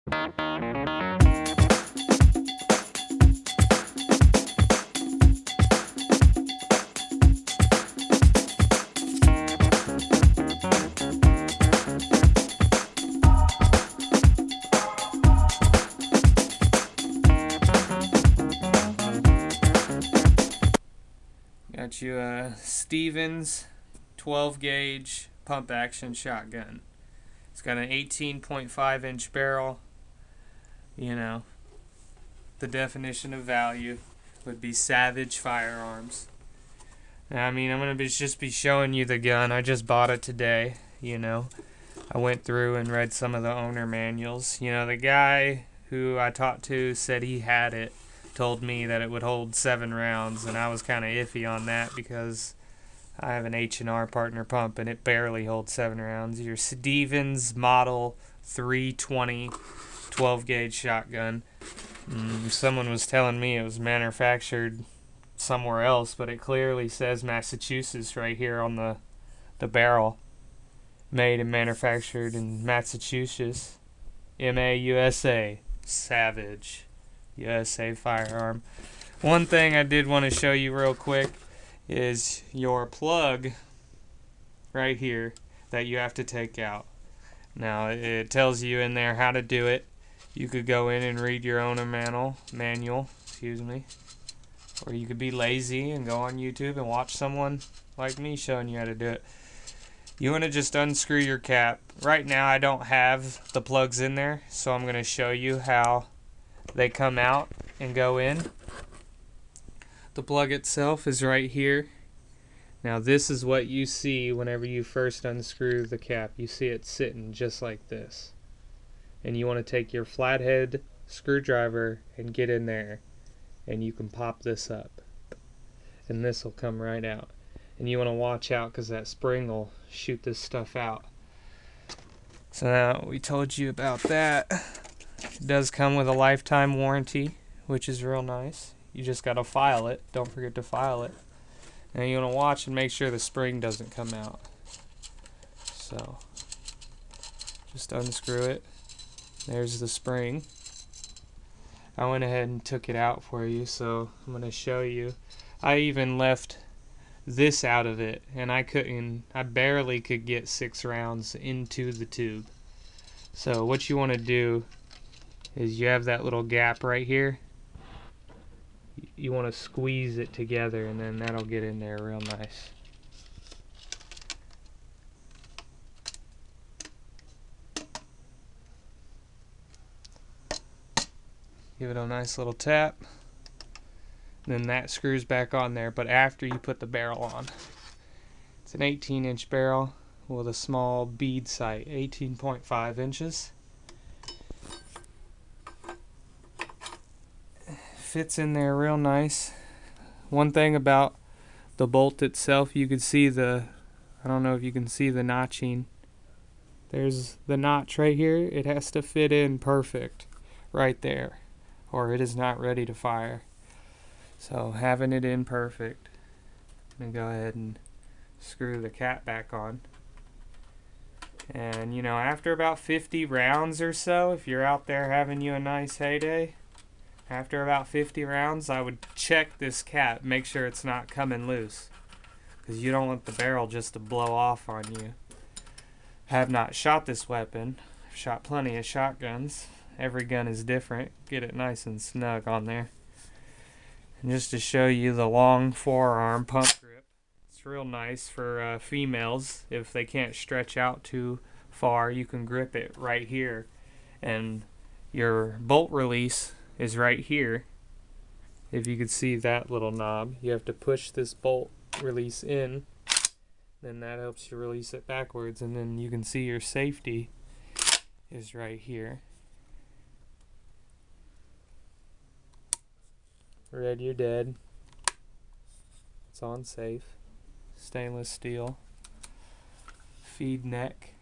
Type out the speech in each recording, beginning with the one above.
Got you a Stevens 12 gauge pump action shotgun. It's got an 18.5 inch barrel. You know, the definition of value would be Savage Firearms. I mean, I'm going to just be showing you the gun. I just bought it today, you know. I went through and read some of the owner manuals. You know, the guy who I talked to said he had it, told me that it would hold 7 rounds, and I was kind of iffy on that because I have an H&R partner pump and it barely holds 7 rounds. Your Stevens Model 320 12 gauge shotgun. Someone was telling me it was manufactured somewhere else, but it clearly says Massachusetts right here on the barrel. Made and manufactured in Massachusetts. MAUSA. Savage USA Firearm. One thing I did want to show you real quick is your plug right here that you have to take out. Now it tells you in there how to do it. You could go in and read your owner manual, or you could be lazy and go on YouTube and watch someone like me showing you how to do it. You want to just unscrew your cap. Right now I don't have the plugs in there, so I'm going to show you how they come out and go in. The plug itself is right here. Now this is what you see whenever you first unscrew the cap. You see it sitting just like this. And you want to take your flathead screwdriver and get in there, and you can pop this up. And this will come right out. And you want to watch out because that spring will shoot this stuff out. So now we told you about that. It does come with a lifetime warranty, which is real nice. You just got to file it. Don't forget to file it. Now you want to watch and make sure the spring doesn't come out. So just unscrew it. There's the spring. I went ahead and took it out for you, so I'm going to show you. I even left this out of it, and I barely could get 6 rounds into the tube. So what you want to do is you have that little gap right here. You want to squeeze it together, and then that'll get in there real nice. Give it a nice little tap. Then that screws back on there, but after you put the barrel on. It's an 18-inch barrel with a small bead sight, 18.5 inches. Fits in there real nice. One thing about the bolt itself, you could see I don't know if you can see the notching. There's the notch right here. It has to fit in perfect right there, or it is not ready to fire. So having it in perfect, I'm going to go ahead and screw the cap back on. And you know, after about 50 rounds or so, if you're out there having you a nice heyday, after about 50 rounds, I would check this cap, make sure it's not coming loose, because you don't want the barrel just to blow off on you. I have not shot this weapon. I've shot plenty of shotguns. Every gun is different. Get it nice and snug on there. And just to show you the long forearm pump grip, it's real nice for females. If they can't stretch out too far, you can grip it right here. And your bolt release is right here. If you could see that little knob, you have to push this bolt release in, then that helps you release it backwards, and then you can see your safety is right here. Red, you're dead. It's on safe. Stainless steel. Feed neck.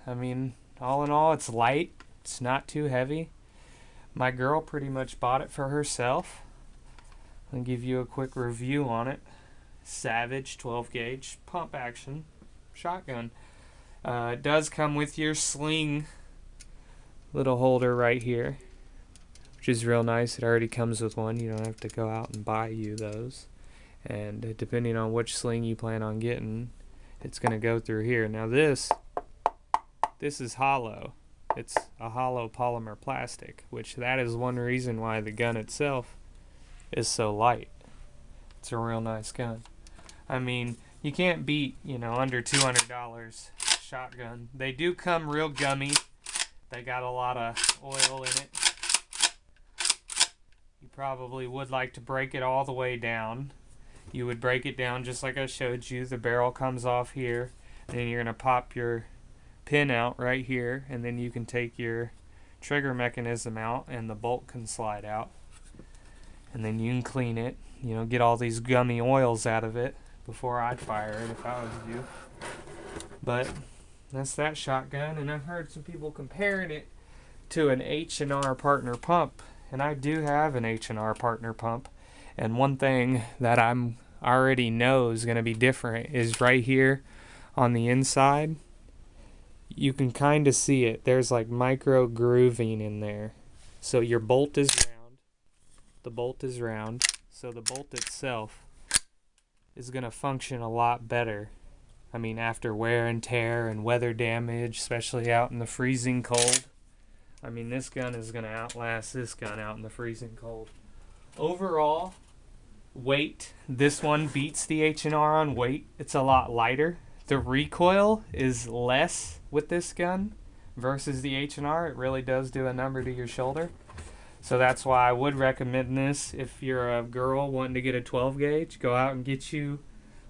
I mean, all in all, it's light. It's not too heavy. My girl pretty much bought it for herself. I'll give you a quick review on it. Savage 12 gauge pump action shotgun. It does come with your sling little holder right here, which is real nice. It already comes with one. You don't have to go out and buy you those. And depending on which sling you plan on getting, it's going to go through here. Now this is hollow. It's a hollow polymer plastic, which that is one reason why the gun itself is so light. It's a real nice gun. I mean, you can't beat, under $200 shotgun. They do come real gummy. They got a lot of oil in it. You probably would like to break it all the way down. You would break it down just like I showed you. The barrel comes off here, and then you're going to pop your pin out right here, and then you can take your trigger mechanism out, and the bolt can slide out. And then you can clean it, get all these gummy oils out of it before I'd fire it if I was you. But that's that shotgun, and I've heard some people comparing it to an H&R partner pump, and I do have an H&R partner pump. And one thing that I'm already know is going to be different is right here on the inside. You can kind of see it. There's like micro grooving in there. So your bolt is round. The bolt is round. So the bolt itself is going to function a lot better. I mean, after wear and tear and weather damage, especially out in the freezing cold. I mean, this gun is going to outlast this gun out in the freezing cold. Overall, weight, this one beats the H&R on weight. It's a lot lighter. The recoil is less with this gun versus the H&R. It really does do a number to your shoulder. So that's why I would recommend this. If you're a girl wanting to get a 12 gauge, go out and get you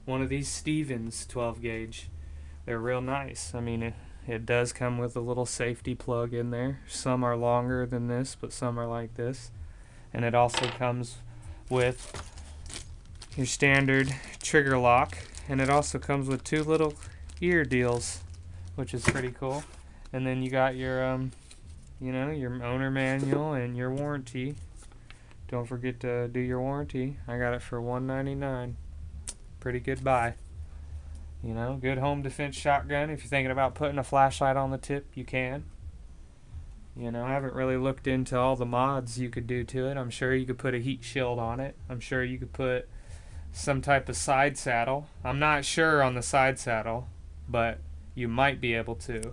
one of these Stevens 12 gauge. They're real nice. I mean, it does come with a little safety plug in there. Some are longer than this, but some are like this. And it also comes with your standard trigger lock, and it also comes with two little ear deals, which is pretty cool. And then you got your your owner manual and your warranty. Don't forget to do your warranty. I got it for $199. Pretty good buy. Good home defense shotgun. If you're thinking about putting a flashlight on the tip, you can. I haven't really looked into all the mods you could do to it. I'm sure you could put a heat shield on it. I'm sure you could put some type of side saddle. I'm not sure on the side saddle, but you might be able to.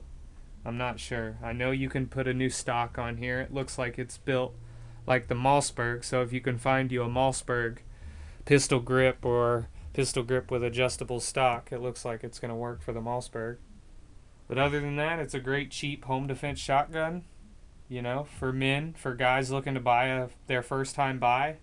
I'm not sure. I know you can put a new stock on here. It looks like it's built like the Mossberg, so if you can find you a Mossberg pistol grip or pistol grip with adjustable stock, it looks like it's going to work for the Mossberg. But other than that, it's a great cheap home defense shotgun. For men, for guys looking to buy their first time buy,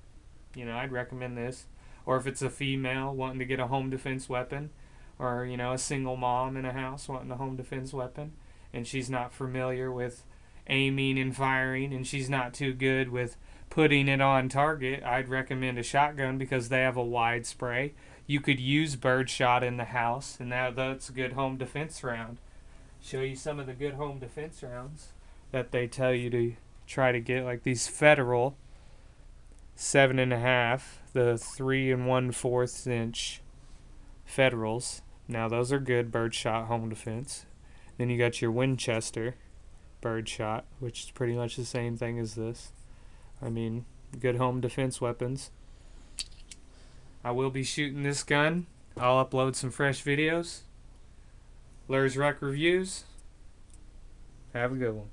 I'd recommend this. Or if it's a female wanting to get a home defense weapon, or a single mom in a house wanting a home defense weapon, and she's not familiar with aiming and firing, and she's not too good with putting it on target, I'd recommend a shotgun because they have a wide spray. You could use birdshot in the house, and that's a good home defense round. Show you some of the good home defense rounds that they tell you to try to get, like these Federal 7.5, the 3 1/4 inch Federals. Now those are good birdshot home defense. Then you got your Winchester birdshot, which is pretty much the same thing as this. I mean, good home defense weapons. I will be shooting this gun. I'll upload some fresh videos. Lurs Ruck Reviews. Have a good one.